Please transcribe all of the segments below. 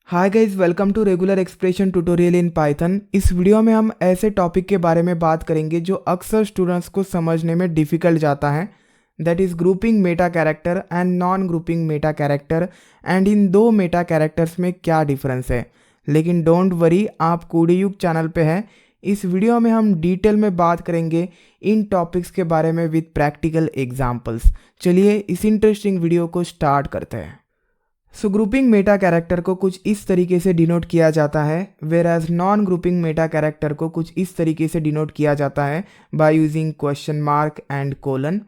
Hi guys, welcome to regular expression tutorial in Python. इस video में हम ऐसे टॉपिक के बारे में बात करेंगे जो अक्सर स्टूडेंट्स को समझने में डिफ़िकल्ट जाता है, that is grouping meta character and non grouping meta character, and in दो मेटा कैरेक्टर्स में क्या डिफरेंस है। लेकिन डोंट वरी, आप कोडीयुग चैनल पे हैं। इस वीडियो में हम डिटेल में बात करेंगे इन टॉपिक्स के बारे में विद प्रैक्टिकल एग्जाम्पल्स। चलिए इस इंटरेस्टिंग वीडियो को स्टार्ट करते हैं। सो ग्रुपिंग मेटा कैरेक्टर को कुछ इस तरीके से डिनोट किया जाता है, whereas non grouping meta character को कुछ इस तरीके से डिनोट किया जाता है by using question mark and colon.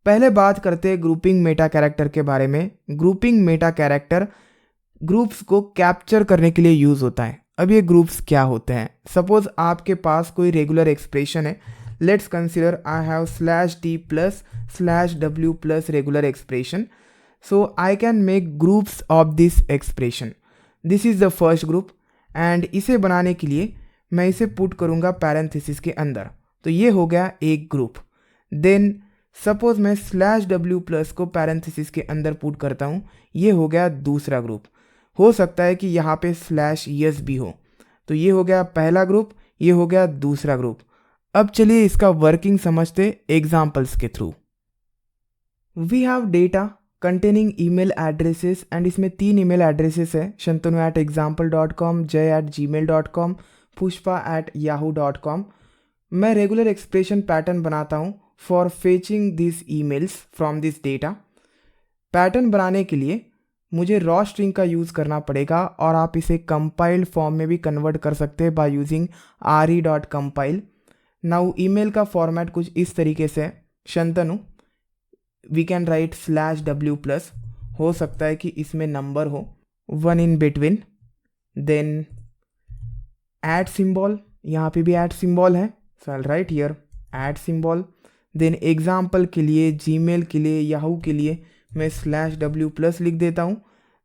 पहले बात करते हैं ग्रुपिंग मेटा कैरेक्टर के बारे में। ग्रुपिंग मेटा कैरेक्टर ग्रुप्स को कैप्चर करने के लिए यूज़ होता है। अब ये ग्रुप्स क्या होते हैं? सपोज आपके पास कोई रेगुलर एक्सप्रेशन है। Let's consider I have /t plus /w plus regular expression. So I can make groups of this expression. This is the first group and इसे बनाने के लिए मैं इसे पुट करूँगा पैरेंथेसिस के अंदर, तो ये हो गया एक ग्रुप। देन सपोज मैं /w प्लस को पैरेंथेसिस के अंदर पुट करता हूँ, ये हो गया दूसरा ग्रुप। हो सकता है कि यहाँ पे /s भी हो, तो ये हो गया पहला ग्रुप, ये हो गया दूसरा ग्रुप। अब चलिए इसका वर्किंग समझते एग्जाम्पल्स के through. We have data containing email addresses and इसमें 3 ईमेल एड्रेसेस है, shantanu@example.com, jay@gmail.com, pushpa@yahoo.com। मैं रेगुलर एक्सप्रेशन पैटर्न बनाता हूँ for fetching this emails from this data. Pattern बनाने के लिए मुझे रॉ स्ट्रिंग का यूज़ करना पड़ेगा और आप इसे कंपाइल्ड फॉर्म में भी कन्वर्ट कर सकते हैं by using re.compile। Now email का फॉर्मेट कुछ इस तरीके से है, Shantanu we can write /w plus, हो सकता है कि इसमें नंबर हो 1 in between, then at symbol, यहाँ पे भी ऐड सिंबल है, so I write here at symbol. Then example के लिए, जीमेल के लिए, याहू के लिए मैं /w प्लस लिख देता हूँ।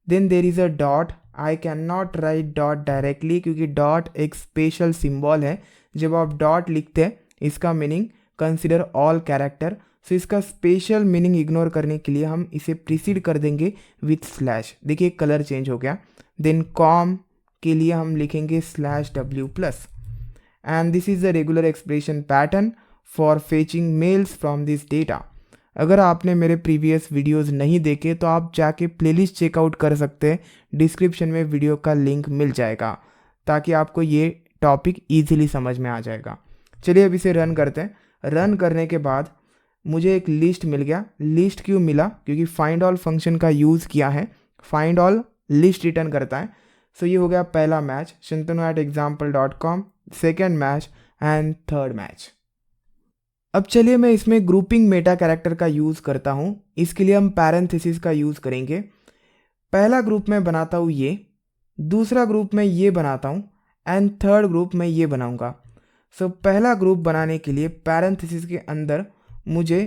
Then there is a dot, I can not write dot directly क्योंकि डॉट एक स्पेशल सिंबल है। जब आप डॉट लिखते हैं इसका meaning consider all character, so इसका स्पेशल मीनिंग इग्नोर करने के लिए हम इसे प्रीसीड कर देंगे विथ /। देखिए कलर चेंज हो गया। देन कॉम के लिए हम लिखेंगे /w plus, and this is the regular expression pattern for fetching mails from this data. अगर आपने मेरे प्रीवियस वीडियोस नहीं देखे तो आप जाके प्लेलिस्ट चेकआउट कर सकते हैं, डिस्क्रिप्शन में वीडियो का लिंक मिल जाएगा, ताकि आपको ये टॉपिक ईजिली समझ में आ जाएगा। चलिए अब इसे रन करते हैं। रन करने के बाद मुझे एक लिस्ट मिल गया। लिस्ट क्यों मिला? क्योंकि फाइंड ऑल फंक्शन का यूज़ किया है। फाइंड ऑल लिस्ट रिटर्न करता है। सो ये हो गया पहला match shantanu@example.com, second match and third match. अब चलिए मैं इसमें ग्रुपिंग मेटा कैरेक्टर का यूज़ करता हूँ। इसके लिए हम पैरेंथेसिस का यूज़ करेंगे। पहला ग्रुप में बनाता हूँ ये, दूसरा ग्रुप में ये बनाता हूँ, एंड थर्ड ग्रुप में ये बनाऊँगा। सो पहला ग्रुप बनाने के लिए पैरेंथेसिस के अंदर मुझे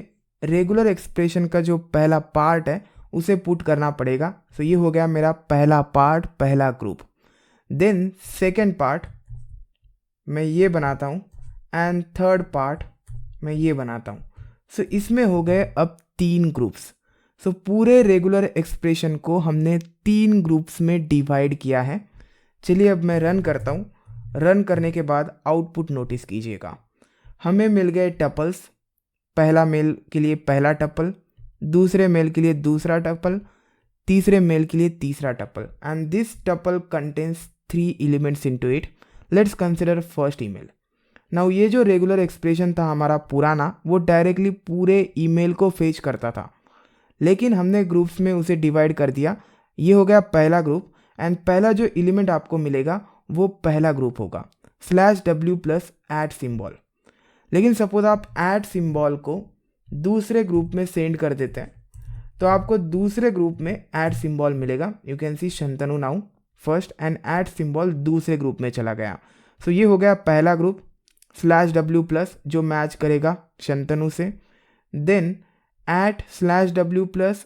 रेगुलर एक्सप्रेशन का जो पहला पार्ट है उसे पुट करना पड़ेगा। सो ये हो गया मेरा पहला पार्ट, पहला ग्रुप। देन सेकेंड पार्ट मैं ये बनाता हूँ एंड थर्ड पार्ट मैं ये बनाता हूँ। सो इसमें हो गए अब 3 ग्रुप्स। सो पूरे रेगुलर एक्सप्रेशन को हमने 3 ग्रुप्स में डिवाइड किया है। चलिए अब मैं रन करता हूँ। रन करने के बाद आउटपुट नोटिस कीजिएगा। हमें मिल गए टपल्स। पहला मेल के लिए पहला टपल, दूसरे मेल के लिए दूसरा टपल, तीसरे मेल के लिए तीसरा tuple, and this tuple contains 3 elements into it. Let's consider first email. Now ये जो रेगुलर एक्सप्रेशन था हमारा पुराना, वो डायरेक्टली पूरे ईमेल को फेच करता था, लेकिन हमने ग्रुप्स में उसे डिवाइड कर दिया। ये हो गया पहला ग्रुप, एंड पहला जो एलिमेंट आपको मिलेगा वो पहला ग्रुप होगा /w प्लस ऐड सिंबल। लेकिन सपोज आप ऐड सिंबल को दूसरे ग्रुप में सेंड कर देते हैं तो आपको दूसरे ग्रुप में ऐड सिंबल मिलेगा। You can see Shantanu now first, and at symbol दूसरे ग्रुप में चला गया। सो ये हो गया पहला ग्रुप /w प्लस जो मैच करेगा शंतनु से। Then at /w plus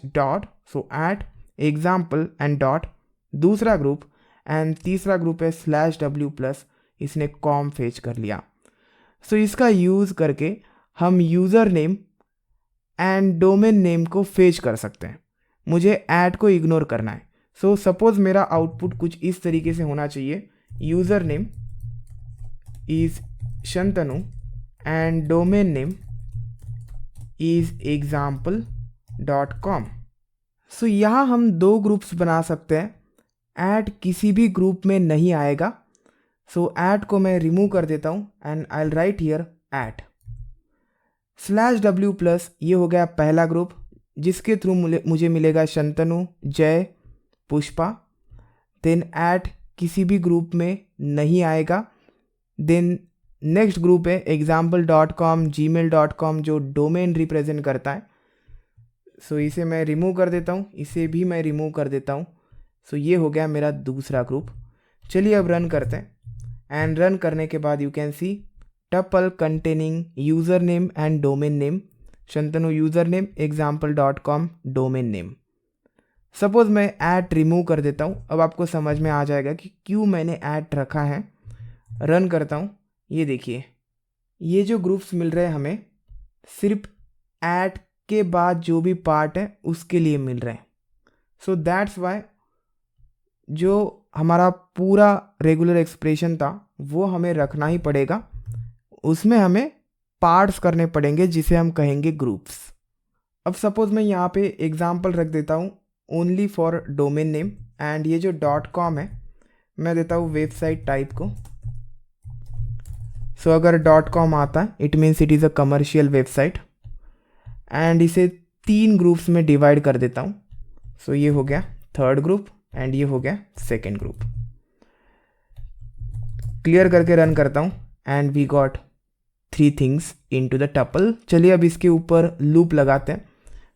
/dot, so at example and dot दूसरा ग्रुप, एंड तीसरा ग्रुप है /w प्लस, इसने कॉम फेच कर लिया। सो इसका यूज़ करके हम user name and domain name को फेच कर सकते हैं। मुझे ऐड को इग्नोर करना है, सो सपोज़ मेरा आउटपुट कुछ इस तरीके से होना चाहिए, user name is Shantanu and domain name is example.com। सो यहाँ हम दो ग्रुप्स बना सकते हैं। ऐड किसी भी ग्रुप में नहीं आएगा, सो ऐड को मैं रिमूव कर देता हूँ and I will write here add /w+। ये हो गया पहला ग्रुप जिसके थ्रू मुझे मिलेगा शंतनु, जय, पुष्पा। देन ऐड किसी भी ग्रुप में नहीं आएगा। देन नेक्स्ट ग्रुप है example.com gmail.com जो डोमेन रिप्रेजेंट करता है। सो इसे मैं रिमूव कर देता हूँ, इसे भी मैं रिमूव कर देता हूँ। सो ये हो गया मेरा दूसरा ग्रुप। चलिए अब रन करते हैं एंड रन करने के बाद you can C tuple containing user name and domain name, Shantanu user name, example.com domain name. Suppose मैं ऐड रिमूव कर देता हूँ। अब आपको समझ में आ जाएगा कि क्यों मैंने ऐड रखा है। रन करता हूँ, ये देखिए ये जो ग्रुप्स मिल रहे हैं हमें सिर्फ ऐड के बाद जो भी पार्ट है उसके लिए मिल रहे हैं। सो दैट्स वाई जो हमारा पूरा रेगुलर एक्सप्रेशन था वो हमें रखना ही पड़ेगा, उसमें हमें पार्ट्स करने पड़ेंगे जिसे हम कहेंगे ग्रुप्स। अब सपोज़ मैं यहाँ पे एग्जांपल रख देता हूँ only for domain name and ये जो .com है मैं देता हूँ वेबसाइट टाइप को। सो अगर .com आता है it means it is a commercial website and इसे 3 ग्रुप्स में डिवाइड कर देता हूँ। सो ये हो गया थर्ड ग्रुप एंड ये हो गया सेकेंड ग्रुप। क्लियर करके रन करता हूँ and we got 3 things into the tuple. चलिए अब इसके ऊपर लूप लगाते हैं।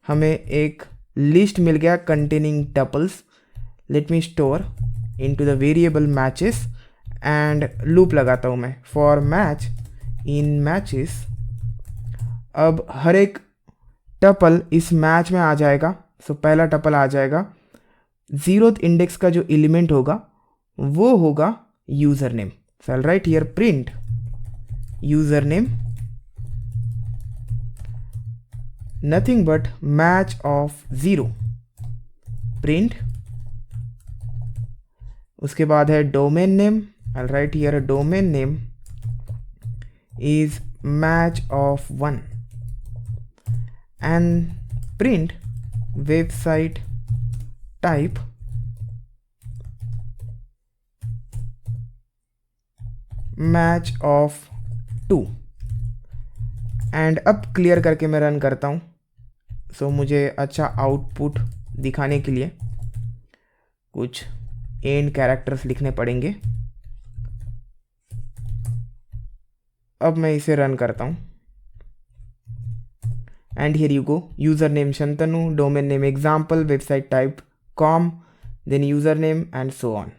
हमें एक लिस्ट मिल गया containing tuples. Let me store into the variable matches and loop लगाता हूँ मैं फॉर मैच इन मैचेस। अब हर एक टपल इस मैच में आ जाएगा। सो पहला टपल आ जाएगा, 0th इंडेक्स का जो एलिमेंट होगा वो होगा user name. So I will write here print user name nothing but match of 0 print. उसके बाद है domain name, I will write here domain name is match of 1 and print website type match of 2 and अब clear करके मैं run करता हूँ। सो मुझे अच्छा आउटपुट दिखाने के लिए कुछ एंड कैरेक्टर्स लिखने पड़ेंगे। अब मैं इसे रन करता हूँ and here you go, user name Shantanu, domain name example, website type com, then user name and so on.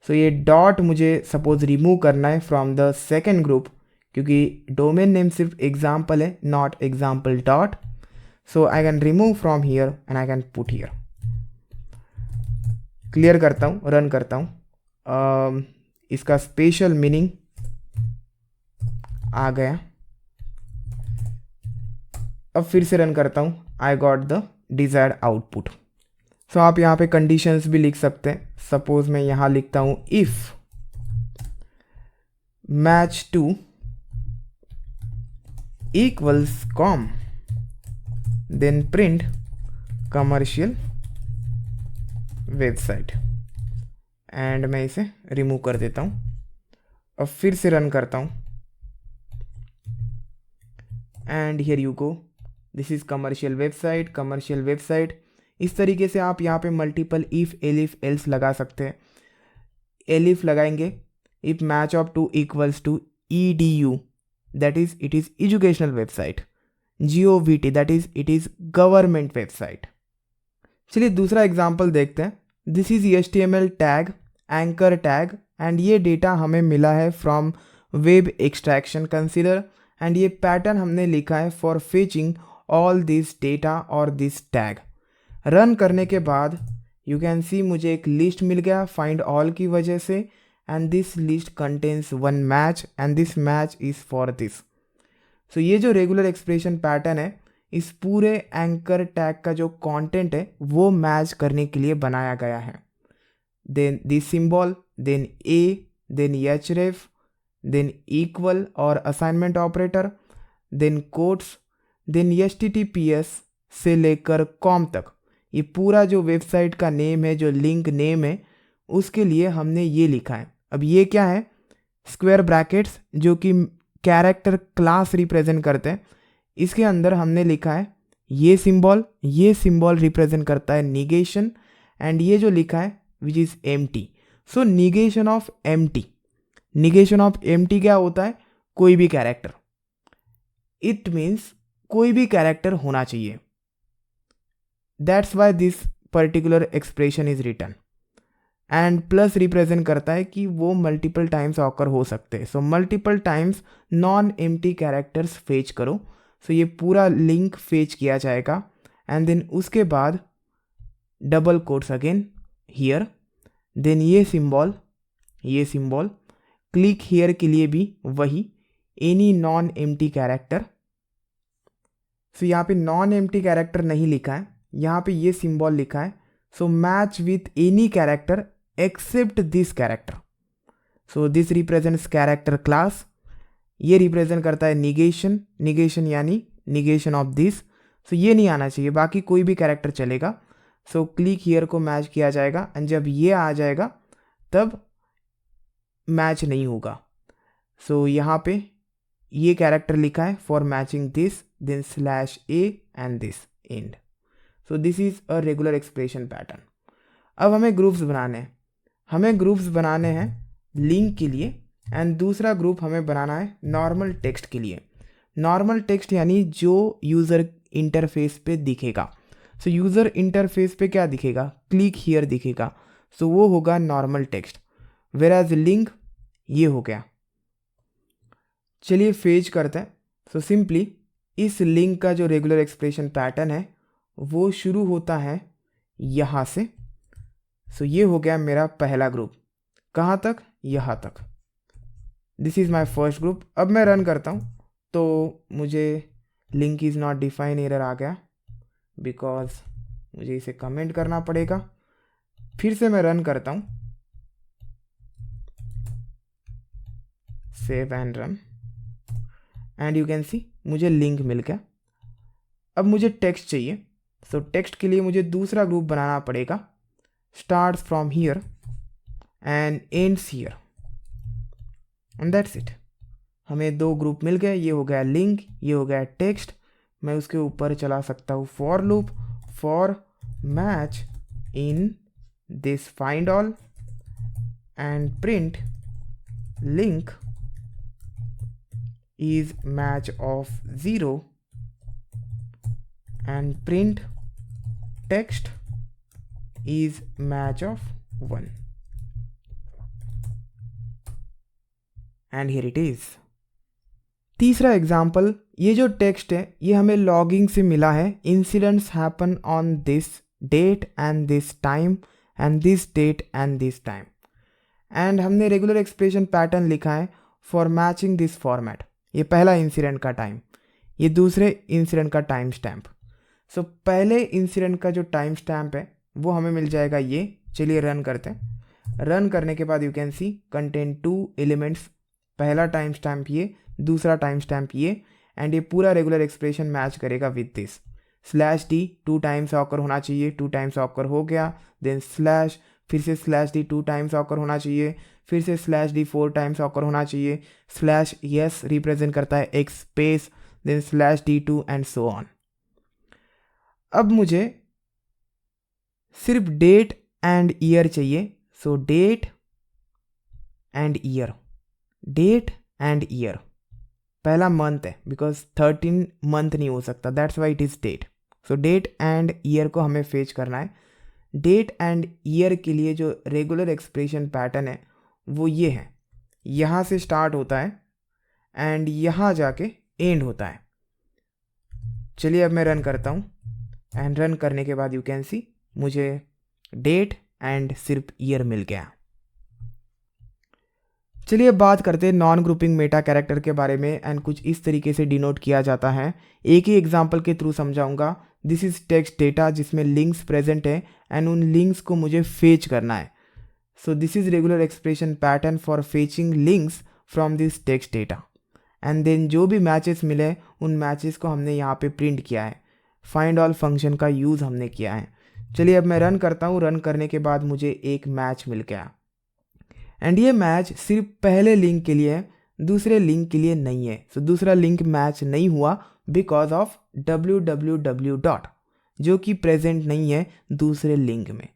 So ये डॉट मुझे सपोज रिमूव करना है फ्रॉम द सेकेंड ग्रुप क्योंकि डोमेन नेम सिर्फ एग्जाम्पल है, not example dot. So I can remove from here and I can put here. Clear करता हूँ, run करता हूँ। इसका स्पेशल मीनिंग आ गया। अब फिर से रन करता हूँ, I got the desired output. So आप यहाँ पे कंडीशंस भी लिख सकते हैं। सपोज मैं यहाँ लिखता हूँ if match 2 equals com then print commercial website and मैं इसे रिमूव कर देता हूँ। अब फिर से रन करता हूँ and here you go, this is commercial website. इस तरीके से आप यहाँ पे मल्टीपल इफ़ एलिफ एल्स लगा सकते हैं। एलिफ लगाएंगे if match of 2 equals to edu that is it is educational website, govt that is it is government website. चलिए दूसरा एग्जाम्पल देखते हैं। This is HTML tag, anchor tag and ये data हमें मिला है from web extraction consider and ये pattern हमने लिखा है for fetching all this data और दिस टैग। रन करने के बाद यू कैन सी मुझे एक लिस्ट मिल गया फाइंड ऑल की वजह से and this list contains 1 match and this match is for this. So ये जो रेगुलर एक्सप्रेशन पैटर्न है इस पूरे एंकर टैग का जो कंटेंट है वो मैच करने के लिए बनाया गया है। Then this symbol, then A, then href, then equal और assignment operator, then quotes, then https से लेकर कॉम तक, ये पूरा जो वेबसाइट का नेम है, जो लिंक नेम है, उसके लिए हमने ये लिखा है। अब ये क्या है? स्क्वायर ब्रैकेट्स जो कि कैरेक्टर क्लास रिप्रेजेंट करते हैं, इसके अंदर हमने लिखा है ये सिंबल रिप्रेजेंट करता है निगेशन, एंड ये जो लिखा है which is empty. So negation of empty क्या होता है? कोई भी कैरेक्टर। इट मीन्स कोई भी कैरेक्टर होना चाहिए। That's why this particular expression is written. And plus represent करता है कि वो मल्टीपल टाइम्स ऑकर हो सकते हैं। So multiple times non empty characters fetch करो। सो ये पूरा लिंक फेच किया जाएगा, एंड देन उसके बाद double quotes again here, then ये सिंबल, क्लिक हियर के लिए भी वही, any non empty character. So यहाँ पे नॉन एम्प्टी कैरेक्टर नहीं लिखा है, यहाँ पे ये सिंबल लिखा है। So match with any character except this character. So this represents character class, ये रिप्रेजेंट करता है निगेशन यानी निगेशन ऑफ दिस। सो ये नहीं आना चाहिए, बाकी कोई भी कैरेक्टर चलेगा। सो क्लिक हियर को मैच किया जाएगा, एंड जब ये आ जाएगा तब मैच नहीं होगा। सो यहाँ पे ये कैरेक्टर लिखा है for matching this, then /a and this and. So this is a regular expression pattern. अब हमें ग्रुप्स बनाने हैं लिंक के लिए, एंड दूसरा ग्रुप हमें बनाना है नॉर्मल टेक्स्ट के लिए। नॉर्मल टेक्स्ट यानी जो यूज़र इंटरफेस पे दिखेगा। सो यूज़र इंटरफेस पे क्या दिखेगा? क्लिक हियर दिखेगा। सो वो होगा normal text, whereas link ये हो गया। चलिए फेच करते हैं। सो सिंपली इस लिंक का जो रेगुलर एक्सप्रेशन पैटर्न है वो शुरू होता है यहाँ से। सो ये हो गया मेरा पहला ग्रुप। कहाँ तक? यहाँ तक। This is my first group. अब मैं रन करता हूँ तो मुझे link is not define error आ गया, बिकॉज मुझे इसे कमेंट करना पड़ेगा। फिर से मैं रन करता हूँ, save and run, and you can सी मुझे लिंक मिल गया। अब मुझे टेक्स्ट चाहिए। सो टेक्स्ट के लिए मुझे दूसरा ग्रुप बनाना पड़ेगा। Starts from here and ends here, and that's it. हमें दो ग्रुप मिल गए। ये हो गया लिंक, ये हो गया टेक्स्ट। मैं उसके ऊपर चला सकता हूँ for loop, for match in this find all and print link is match of 0 and print text is match of 1, and here it is। तीसरा एग्जाम्पल, ये जो टेक्स्ट है ये हमें लॉगिंग से मिला है। Incidents happen on this date and this time and this date and this time, and हमने रेगुलर एक्सप्रेशन पैटर्न लिखा है फॉर मैचिंग दिस फॉर्मेट। ये पहला इंसिडेंट का टाइम, ये दूसरे इंसिडेंट का टाइम स्टैम्प। सो पहले इंसिडेंट का जो टाइम स्टैम्प है वो हमें मिल जाएगा ये। चलिए रन करते हैं। रन करने के बाद you can C contain 2 elements, पहला टाइम स्टैम्प ये, दूसरा टाइम स्टैम्प ये, एंड ये पूरा रेगुलर एक्सप्रेशन मैच करेगा with this. /d 2 times occur होना चाहिए, 2 टाइम्स ऑकर हो गया। देन स्लैश, फिर से /d 2 टाइम्स ऑकर होना चाहिए, फिर से /d 4 टाइम्स ऑकर होना चाहिए। /yes रिप्रेजेंट करता है एक space, then /d2 and so on. अब मुझे सिर्फ डेट एंड ईयर चाहिए। सो date and year, date and year. पहला मंथ है, बिकॉज 13 मंथ नहीं हो सकता, that's why it is date. So date and year को हमें फेच करना है। डेट एंड ईयर के लिए जो रेगुलर एक्सप्रेशन पैटर्न है वो ये है, यहाँ से स्टार्ट होता है एंड यहाँ जाके एंड होता है। चलिए अब मैं रन करता हूँ, एंड रन करने के बाद यू कैन सी मुझे डेट एंड सिर्फ ईयर मिल गया। चलिए बात करते हैं नॉन ग्रुपिंग मेटा कैरेक्टर के बारे में एंड कुछ इस तरीके से डिनोट किया जाता है। एक ही एग्जांपल के थ्रू समझाऊंगा। दिस इज टेक्स्ट डेटा जिसमें लिंक्स प्रेजेंट है एंड उन लिंक्स को मुझे फेच करना है। So this is regular expression pattern for fetching links from this text data and then जो भी मैचेस मिले उन मैचेस को हमने यहाँ पे प्रिंट किया है। फाइंड ऑल फंक्शन का यूज़ हमने किया है। चलिए अब मैं रन करता हूँ। रन करने के बाद मुझे एक मैच मिल गया एंड ये मैच सिर्फ पहले लिंक के लिए है, दूसरे लिंक के लिए नहीं है। सो दूसरा लिंक मैच नहीं हुआ बिकॉज ऑफ www डॉट जो कि प्रेजेंट नहीं है दूसरे लिंक में।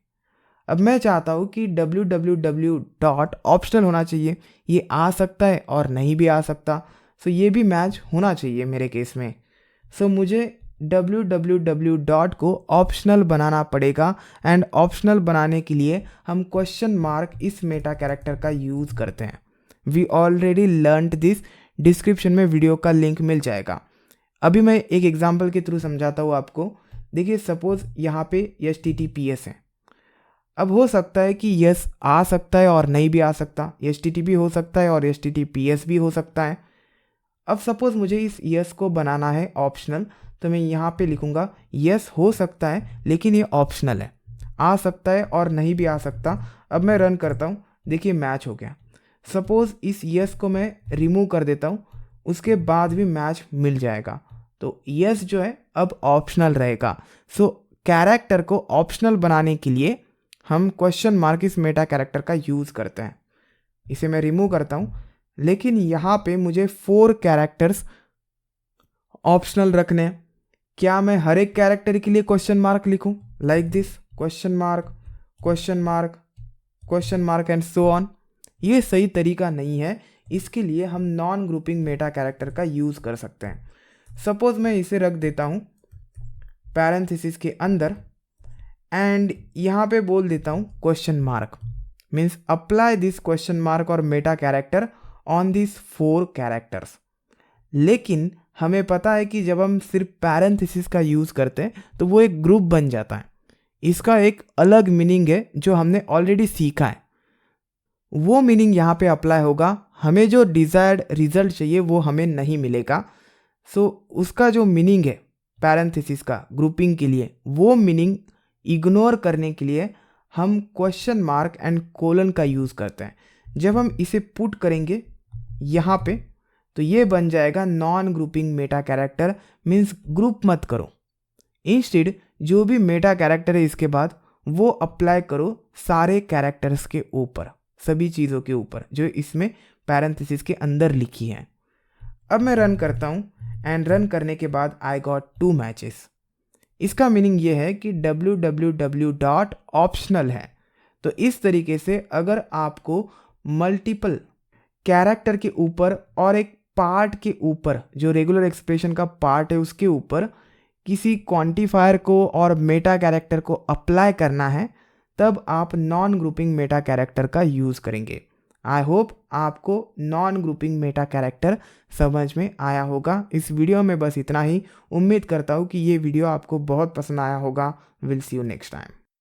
अब मैं चाहता हूँ कि www डॉट ऑप्शनल होना चाहिए। ये आ सकता है और नहीं भी आ सकता। सो ये भी मैच होना चाहिए मेरे केस में। सो मुझे www डॉट को ऑप्शनल बनाना पड़ेगा एंड ऑप्शनल बनाने के लिए हम क्वेश्चन मार्क इस मेटा कैरेक्टर का यूज़ करते हैं। We already learned this, description में वीडियो का लिंक मिल जाएगा। अभी मैं एक एग्जांपल के थ्रू समझाता हूँ आपको। देखिए सपोज यहाँ पे HTTPS है। अब हो सकता है कि यस आ सकता है और नहीं भी आ सकता, HTTP हो सकता है और HTTPS भी हो सकता है। अब सपोज मुझे इस यस को बनाना है ऑप्शनल, तो मैं यहाँ पे लिखूँगा यस हो सकता है लेकिन ये ऑप्शनल है, आ सकता है और नहीं भी आ सकता। अब मैं रन करता हूँ, देखिए मैच हो गया। सपोज़ इस यस को मैं रिमूव कर देता हूँ, उसके बाद भी मैच मिल जाएगा। तो यस जो है अब ऑप्शनल रहेगा। सो कैरेक्टर को ऑप्शनल बनाने के लिए हम क्वेश्चन मार्क इस मेटा कैरेक्टर का यूज़ करते हैं। इसे मैं रिमूव करता हूँ, लेकिन यहाँ पे मुझे 4 कैरेक्टर्स ऑप्शनल रखने हैं। क्या मैं हर एक कैरेक्टर के लिए क्वेश्चन मार्क लिखूं like this, question mark question mark question mark and so on? ये सही तरीका नहीं है। इसके लिए हम नॉन ग्रुपिंग मेटा कैरेक्टर का यूज़ कर सकते हैं। सपोज मैं इसे रख देता हूँ पैरेंथेसिस के अंदर एंड यहाँ पे बोल देता हूँ question mark, means apply this question mark और meta character on this 4 characters. लेकिन हमें पता है कि जब हम सिर्फ पैरेंथेसिस का यूज़ करते हैं तो वो एक ग्रुप बन जाता है। इसका एक अलग मीनिंग है जो हमने ऑलरेडी सीखा है। वो मीनिंग यहाँ पे अप्लाई होगा। हमें जो डिज़ायर्ड रिजल्ट चाहिए वो हमें नहीं मिलेगा। सो उसका जो मीनिंग है पैरेंथेसिस का ग्रुपिंग के लिए, वो मीनिंग इग्नोर करने के लिए हम क्वेश्चन मार्क एंड कोलन का यूज़ करते हैं। जब हम इसे पुट करेंगे यहाँ पे तो ये बन जाएगा non grouping meta character, means group मत करो। इंस्टेड जो भी मेटा कैरेक्टर है इसके बाद वो अप्लाई करो सारे कैरेक्टर्स के ऊपर, सभी चीज़ों के ऊपर जो इसमें पैरेंथेसिस के अंदर लिखी है। अब मैं रन करता हूँ एंड रन करने के बाद आई गॉट 2 मैचेस। इसका मीनिंग ये है कि www डॉट ऑप्शनल है। तो इस तरीके से अगर आपको मल्टीपल कैरेक्टर के ऊपर और एक पार्ट के ऊपर, जो रेगुलर एक्सप्रेशन का पार्ट है उसके ऊपर किसी क्वांटिफायर को और मेटा कैरेक्टर को अप्लाई करना है, तब आप नॉन ग्रुपिंग मेटा कैरेक्टर का यूज़ करेंगे। आई होप आपको नॉन ग्रुपिंग मेटा कैरेक्टर समझ में आया होगा। इस वीडियो में बस इतना ही। उम्मीद करता हूँ कि ये वीडियो आपको बहुत पसंद आया होगा। Will see you next time.